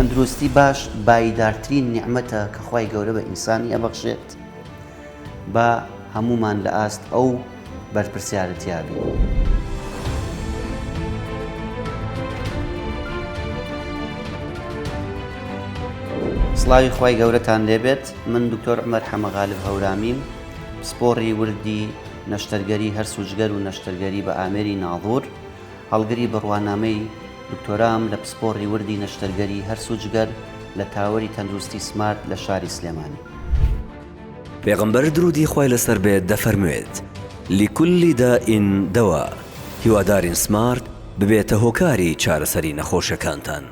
تەندروستی باش بایدارترین نیعمەتە کە خوای گەورە بە ئینسانی ئەبەخشێت بە هەمومان لە ئاست ئەو بەرپرسیارەتیا بین. سڵاوی خوای گەورەتان لێبێت. من دکتۆر عومەر حەمەغالب هەورامیم، پسپۆڕی وردی نەشتەرگەری هەرسوجگەر و نەشتەرگەری بە ئامێری ناظور، هەڵگری بڕوانامەی دکتۆرام لە پسپۆڕی وردی نەشتەرگەری هەرسوجگەر لە تاوەری تەندروستی سمارت لە شاری سلێمانی. پێغەمبەر درودی خوای لەسەر بێت دەفەرموێت لكل داء دواء. هیوادارین سمارت ببێتە هۆکاری چارەسەری نەخۆشەکانتان.